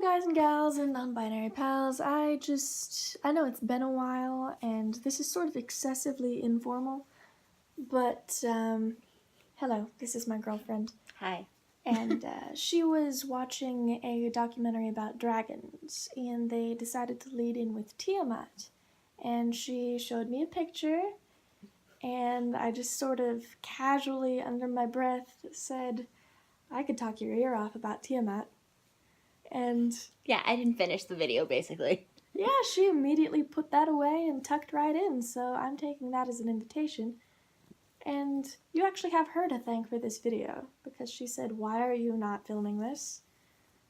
guys and gals and non-binary pals. I know it's been a while and this is sort of excessively informal, but hello, this is my girlfriend. Hi. And she was watching a documentary about dragons, and they decided to lead in with Tiamat. And she showed me a picture, and I just sort of casually, under my breath, said, I could talk your ear off about Tiamat. And yeah, I didn't finish the video, basically. Yeah, she immediately put that away and tucked right in, so I'm taking that as an invitation. And you actually have her to thank for this video, because she said, why are you not filming this?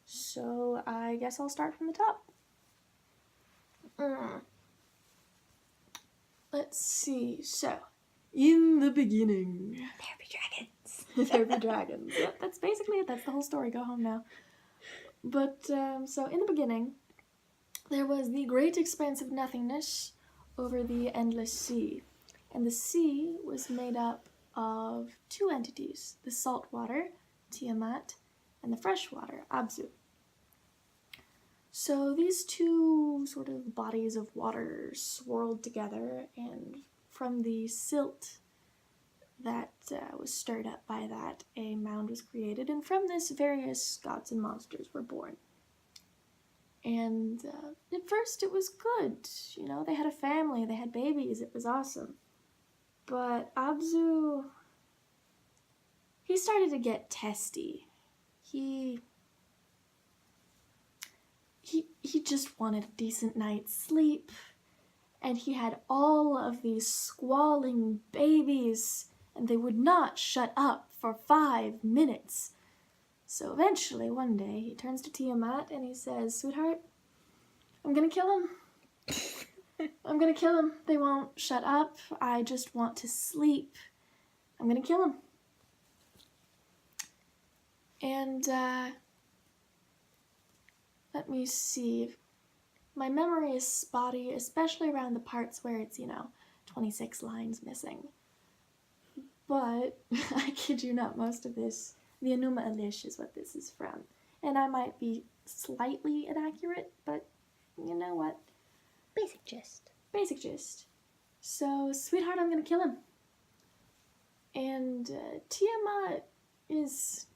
So I guess I'll start from the top. Let's see, so, in the beginning. There be dragons. There be dragons. Yep, that's basically it, that's the whole story, go home now. But, so in the beginning, there was the great expanse of nothingness over the endless sea. And the sea was made up of two entities, the salt water, Tiamat, and the fresh water, Abzu. So these two sort of bodies of water swirled together, and from the silt that was stirred up by that, a mound was created, and from this various gods and monsters were born. And at first it was good, you know, they had a family, they had babies, it was awesome. But Abzu, he started to get testy. He just wanted a decent night's sleep, and he had all of these squalling babies, and they would not shut up for 5 minutes. So eventually, one day, he turns to Tiamat and he says, sweetheart, I'm gonna kill him. I'm gonna kill him. They won't shut up. I just want to sleep. I'm gonna kill him. And, let me see. My memory is spotty, especially around the parts where it's, 26 lines missing. But, I kid you not, most of this, the Enuma Eliš is what this is from. And I might be slightly inaccurate, but you know what? Basic gist. Basic gist. So, sweetheart, I'm gonna kill him. And Tiamat is...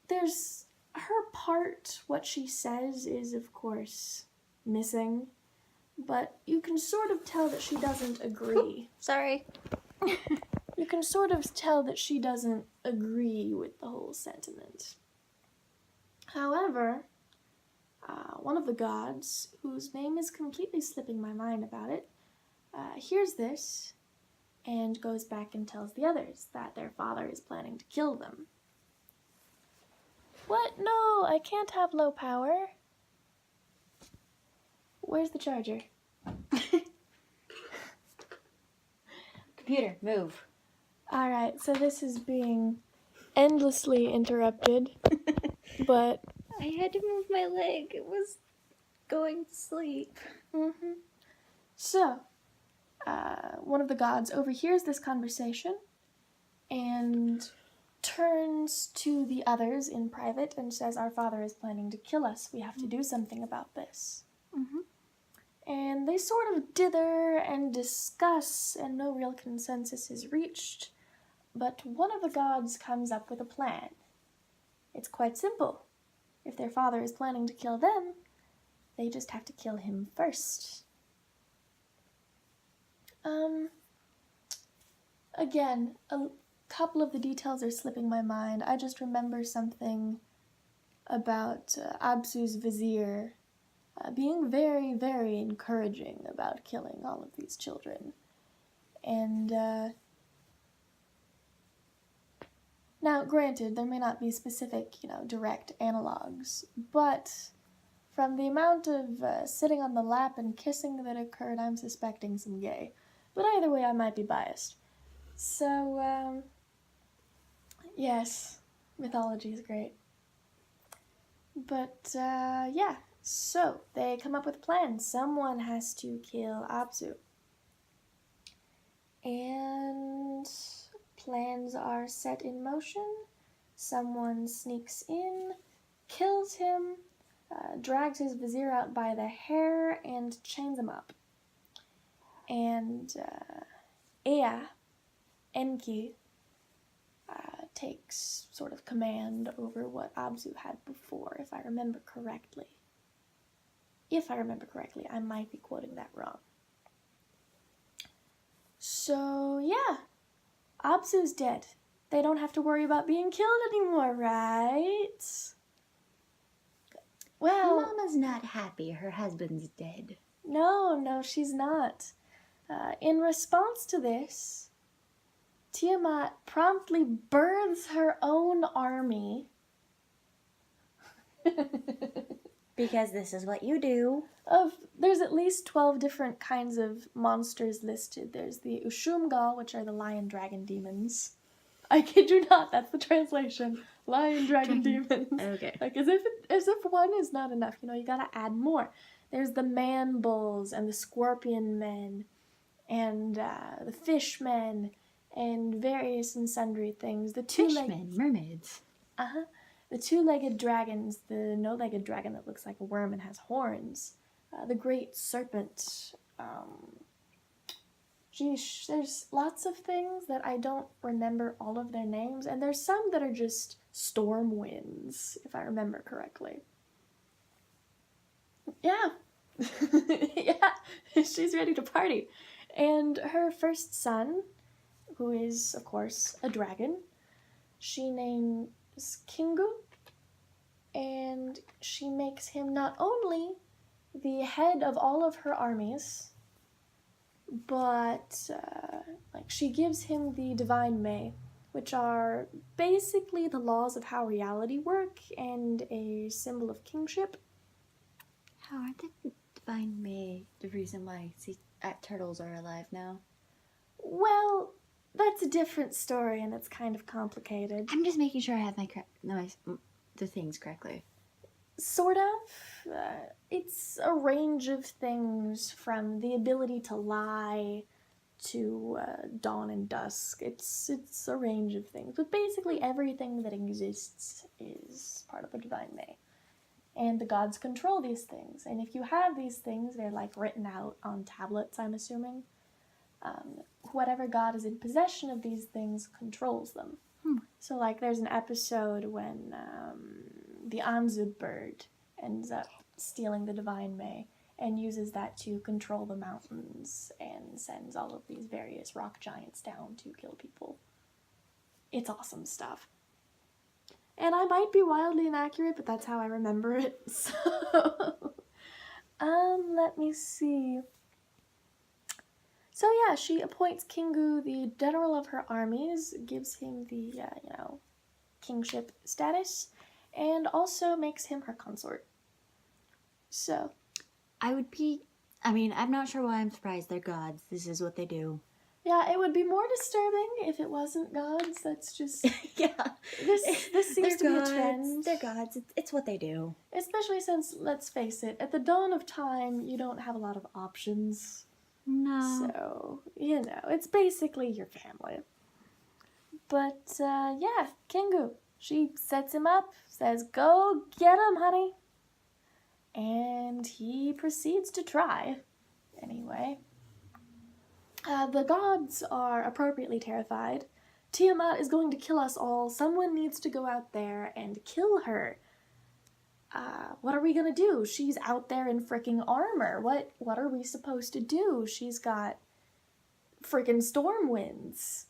There's... Her part, what she says, is, of course, missing. But you can sort of tell that she doesn't agree. Sorry. You can sort of tell that she doesn't agree with the whole sentiment. However, one of the gods, whose name is completely slipping my mind about it, hears this and goes back and tells the others that their father is planning to kill them. What? No, I can't have low power. Where's the charger? Computer, move. Alright, so this is being endlessly interrupted, but... I had to move my leg. It was going to sleep. So, one of the gods overhears this conversation and turns to the others in private and says, our father is planning to kill us. We have to do something about this. And they sort of dither and discuss, and no real consensus is reached. But one of the gods comes up with a plan. It's quite simple. If their father is planning to kill them, they just have to kill him first. Again, a couple of the details are slipping my mind. I just remember something about Abzu's vizier being very, very encouraging about killing all of these children. And, now, granted, there may not be specific, direct analogs, but from the amount of sitting on the lap and kissing that occurred, I'm suspecting some gay. But either way, I might be biased. So, yes, mythology is great. But, yeah, so they come up with a plan. Someone has to kill Abzu. And plans are set in motion. Someone sneaks in, kills him, drags his vizier out by the hair, and chains him up. And Ea, Enki, takes sort of command over what Abzu had before, if I remember correctly. If I remember correctly, I might be quoting that wrong. So, yeah, Abzu's dead. They don't have to worry about being killed anymore, right? Well, Mama's not happy her husband's dead. No, she's not. In response to this, Tiamat promptly births her own army. Because this is what you do. There's at least 12 different kinds of monsters listed. There's the Ushumgal, which are the lion dragon demons. I kid you not, that's the translation. Lion dragon demons. Okay. Like as if one is not enough, you gotta add more. There's the man bulls and the scorpion men and the fish men and various and sundry things. The Fishmen, mermaids. The two-legged dragons, the no-legged dragon that looks like a worm and has horns, the great serpent. There's lots of things that I don't remember all of their names, and there's some that are just storm winds, if I remember correctly. Yeah. Yeah, she's ready to party. And her first son, who is, of course, a dragon, she names Kingu, and she makes him not only the head of all of her armies, but she gives him the divine May, which are basically the laws of how reality work and a symbol of kingship. How are the divine May the reason why turtles are alive now? Well, that's a different story, and it's kind of complicated. I'm just making sure I have the things correctly. Sort of. It's a range of things from the ability to lie to dawn and dusk. It's a range of things. But basically everything that exists is part of the divine May. And the gods control these things. And if you have these things, they're written out on tablets, I'm assuming. Whatever god is in possession of these things controls them. So, there's an episode when the Anzud Bird ends up stealing the divine May and uses that to control the mountains and sends all of these various rock giants down to kill people. It's awesome stuff. And I might be wildly inaccurate, but that's how I remember it. So, let me see. So yeah, she appoints Kingu the general of her armies, gives him the, kingship status, and also makes him her consort. So. I'm not sure why I'm surprised. They're gods. This is what they do. Yeah, it would be more disturbing if it wasn't gods. That's just... Yeah. This seems to be a trend. They're gods. It's what they do. Especially since, let's face it, at the dawn of time, you don't have a lot of options. No. So, it's basically your family. But, yeah, Kingu, she sets him up, says, "Go get him, honey." And he proceeds to try. Anyway. The gods are appropriately terrified. Tiamat is going to kill us all. Someone needs to go out there and kill her. What are we gonna do? She's out there in frickin' armor. What are we supposed to do? She's got frickin' storm winds.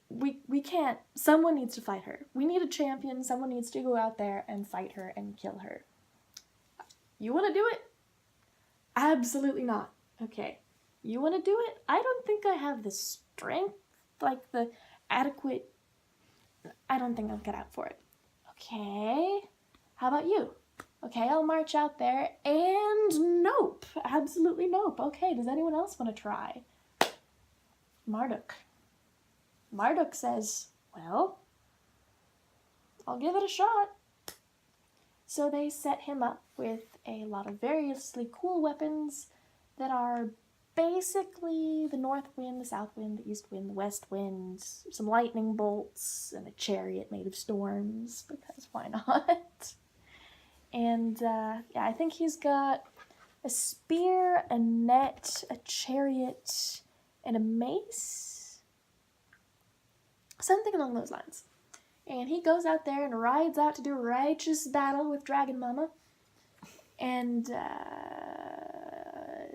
We can't. Someone needs to fight her. We need a champion. Someone needs to go out there and fight her and kill her. You wanna do it? Absolutely not. Okay. You wanna do it? I don't think I have the strength, the adequate... I don't think I'll get out for it. Okay. How about you? Okay, I'll march out there, and nope. Absolutely nope. Okay, does anyone else want to try? Marduk. Marduk says, well, I'll give it a shot. So they set him up with a lot of variously cool weapons that are basically the north wind, the south wind, the east wind, the west wind, some lightning bolts, and a chariot made of storms, because why not? And I think he's got a spear, a net, a chariot, and a mace. Something along those lines. And he goes out there and rides out to do a righteous battle with Dragon Mama. And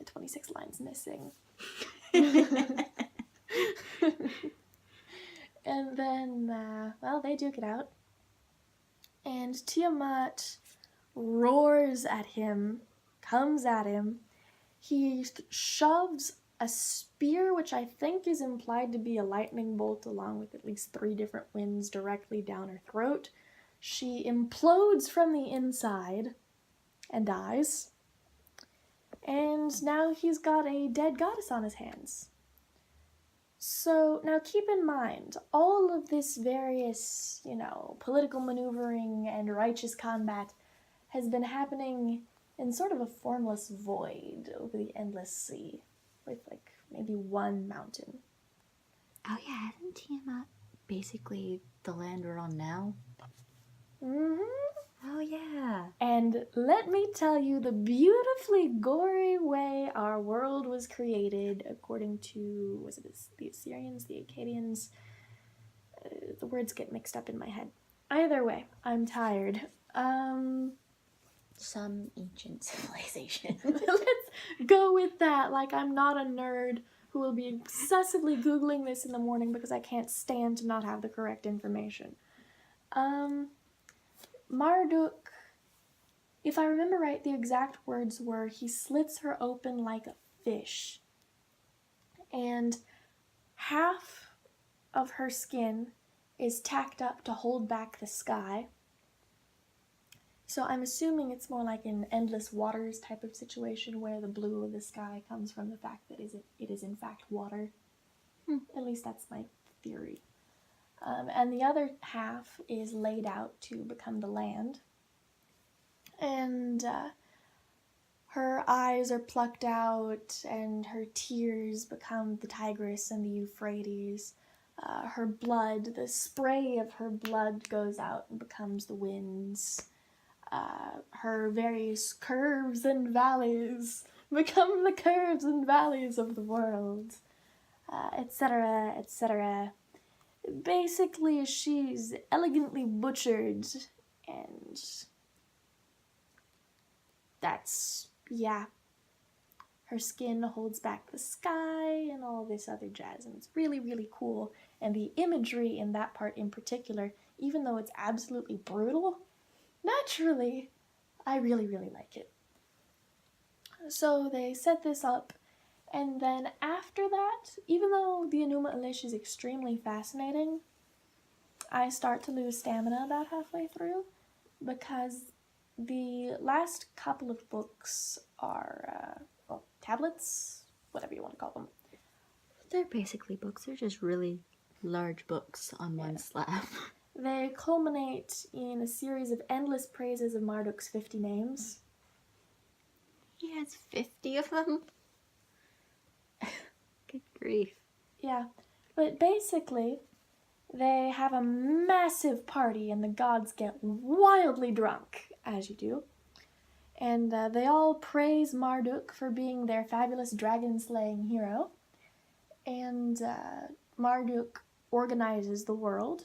26 lines missing. And then, they duke it out. And Tiamat roars at him, comes at him. He shoves a spear, which I think is implied to be a lightning bolt, along with at least 3 different winds directly down her throat. She implodes from the inside and dies. And now he's got a dead goddess on his hands. So now keep in mind, all of this various, political maneuvering and righteous combat has been happening in sort of a formless void over the endless sea, with maybe one mountain. Oh yeah, isn't Tiamat basically the land we're on now? Mm-hmm. Oh yeah. And let me tell you the beautifully gory way our world was created, according to, was it the Assyrians, the Akkadians? The words get mixed up in my head. Either way, I'm tired. Some ancient civilization. Let's go with that. I'm not a nerd who will be obsessively Googling this in the morning because I can't stand to not have the correct information. Marduk, if I remember right, the exact words were, he slits her open like a fish. And half of her skin is tacked up to hold back the sky. So I'm assuming it's more like an endless waters type of situation where the blue of the sky comes from the fact that it is in fact water. At least that's my theory. And the other half is laid out to become the land. And her eyes are plucked out, and her tears become the Tigris and the Euphrates. Her blood, the spray of her blood goes out and becomes the winds. Her various curves and valleys become the curves and valleys of the world, etc., etc. Basically, she's elegantly butchered, and that's, her skin holds back the sky and all this other jazz, and it's really, really cool. And the imagery in that part in particular, even though it's absolutely brutal, naturally, I really, really like it. So they set this up, and then after that, even though the Enuma Elish is extremely fascinating, I start to lose stamina about halfway through, because the last couple of books are, tablets, whatever you want to call them. They're basically books. They're just really large books on one slab. They culminate in a series of endless praises of Marduk's 50 names. He has 50 of them? Good grief. Yeah, but basically, they have a massive party and the gods get wildly drunk, as you do. And they all praise Marduk for being their fabulous dragon-slaying hero. And Marduk organizes the world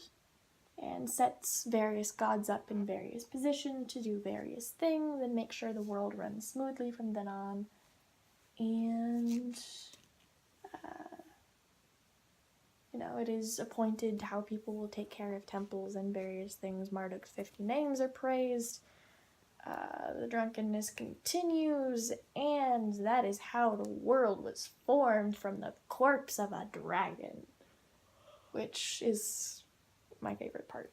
and sets various gods up in various positions to do various things and make sure the world runs smoothly from then on. And, it is appointed how people will take care of temples and various things. Marduk's 50 names are praised. The drunkenness continues, and that is how the world was formed, from the corpse of a dragon, which is my favorite part.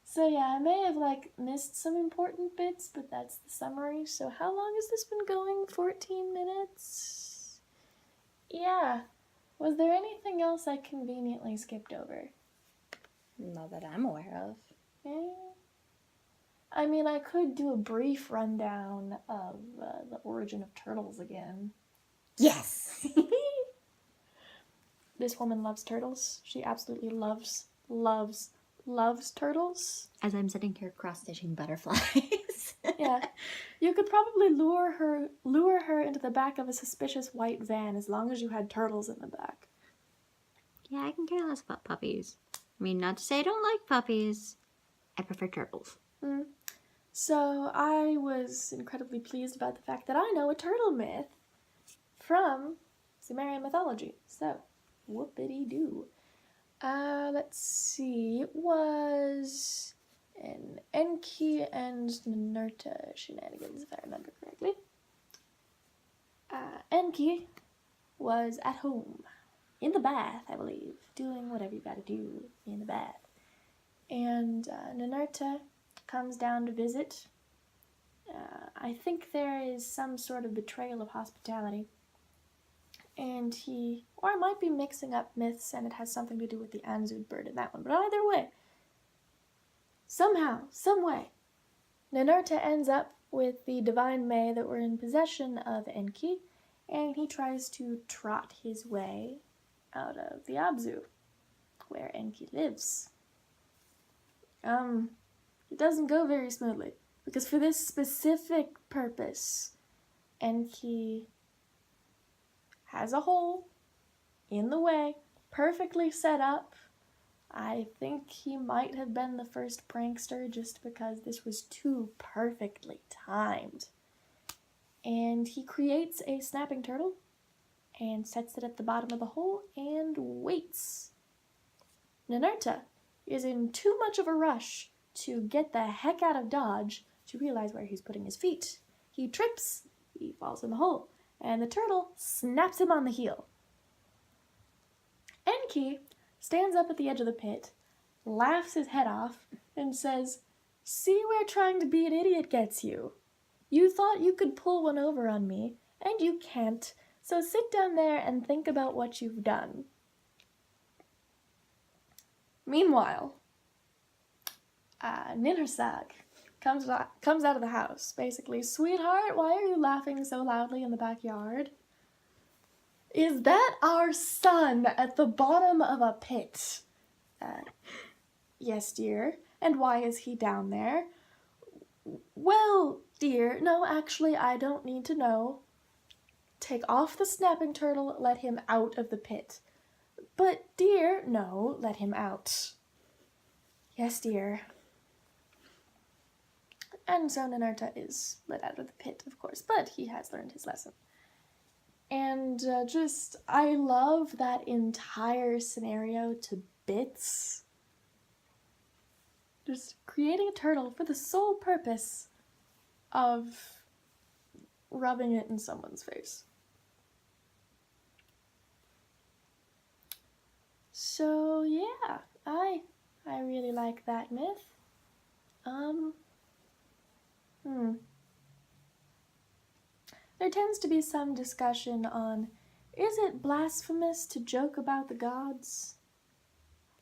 So yeah, I may have missed some important bits, but that's the summary. So how long has this been going? 14 minutes? Yeah. Was there anything else I conveniently skipped over? Not that I'm aware of. Yeah. I mean, I could do a brief rundown of the origin of turtles again. Yes! This woman loves turtles. She absolutely loves turtles. As I'm sitting here cross-stitching butterflies. Yeah. You could probably lure her into the back of a suspicious white van as long as you had turtles in the back. Yeah, I can care less about puppies. I mean, not to say I don't like puppies. I prefer turtles. So I was incredibly pleased about the fact that I know a turtle myth from Sumerian mythology. So, whoopity-doo. Let's see. It was an Enki and Ninurta shenanigans, if I remember correctly. Enki was at home, in the bath, I believe, doing whatever you gotta do in the bath. And Ninurta comes down to visit. I think there is some sort of betrayal of hospitality. And or I might be mixing up myths and it has something to do with the Anzud Bird in that one. But either way, somehow, some way, Ninurta ends up with the divine May that were in possession of Enki, and he tries to trot his way out of the Abzu, where Enki lives. It doesn't go very smoothly, because for this specific purpose, Enki has a hole in the way, perfectly set up. I think he might have been the first prankster just because this was too perfectly timed. And he creates a snapping turtle and sets it at the bottom of the hole and waits. Ninurta is in too much of a rush to get the heck out of Dodge to realize where he's putting his feet. He trips, he falls in the hole, and the turtle snaps him on the heel. Enki stands up at the edge of the pit, laughs his head off, and says, "See where trying to be an idiot gets you. You thought you could pull one over on me, and you can't, so sit down there and think about what you've done." Meanwhile, Ninurta comes out of the house, basically, "Sweetheart, why are you laughing so loudly in the backyard? Is that our son at the bottom of a pit?" "Yes, dear. And why is he down there?" "Well, dear, no, actually, I don't need to know. Take off the snapping turtle, let him out of the pit." "But, dear, no, let him out." "Yes, dear." And so Ninurta is let out of the pit, of course, but he has learned his lesson. And I love that entire scenario to bits. Just creating a turtle for the sole purpose of rubbing it in someone's face. So yeah, I really like that myth. There tends to be some discussion on, is it blasphemous to joke about the gods?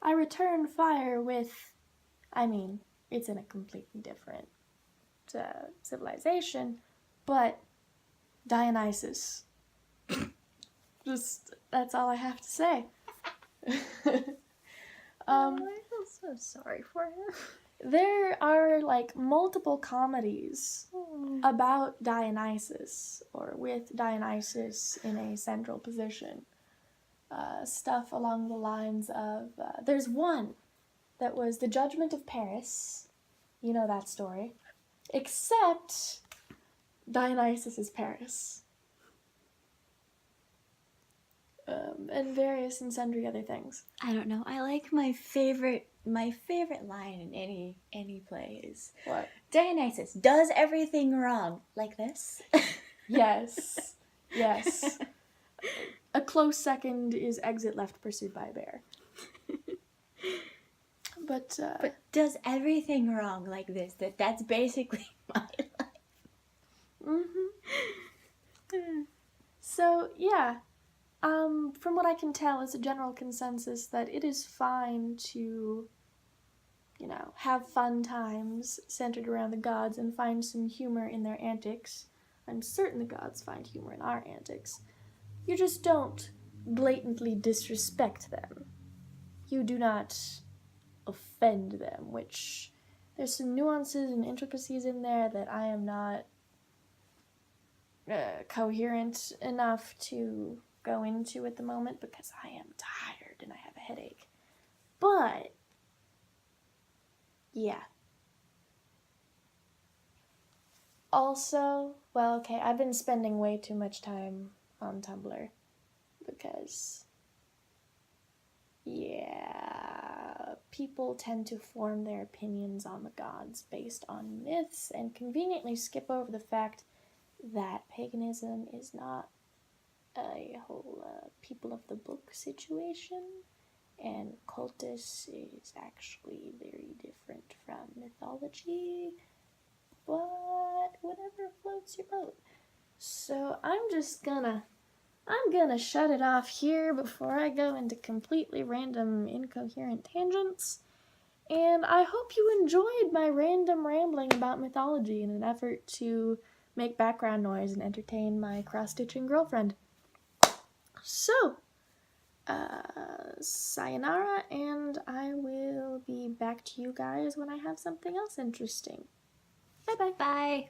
I return fire with, it's in a completely different civilization, but Dionysus. That's all I have to say. I feel so sorry for him. There are multiple comedies about Dionysus, or with Dionysus in a central position. Stuff along the lines of, there's one that was The Judgment of Paris. You know that story. Except Dionysus is Paris. And various and sundry other things. I don't know. I like my favorite line in any play is, What? Dionysus does everything wrong. Like this? Yes. Yes. A close second is Exit Left Pursued by a Bear. But does everything wrong like this. That's basically my life. So, yeah. From what I can tell, it's a general consensus that it is fine to, have fun times centered around the gods and find some humor in their antics. I'm certain the gods find humor in our antics. You just don't blatantly disrespect them. You do not offend them, which there's some nuances and intricacies in there that I am not coherent enough to go into at the moment because I am tired and I have a headache. But, yeah. Also, well, okay, I've been spending way too much time on Tumblr because, yeah, people tend to form their opinions on the gods based on myths and conveniently skip over the fact that paganism is not a whole people of the book situation, and cultus is actually very different from mythology, but whatever floats your boat. So I'm gonna shut it off here before I go into completely random, incoherent tangents. And I hope you enjoyed my random rambling about mythology in an effort to make background noise and entertain my cross-stitching girlfriend. So, sayonara, and I will be back to you guys when I have something else interesting. Bye-bye. Bye.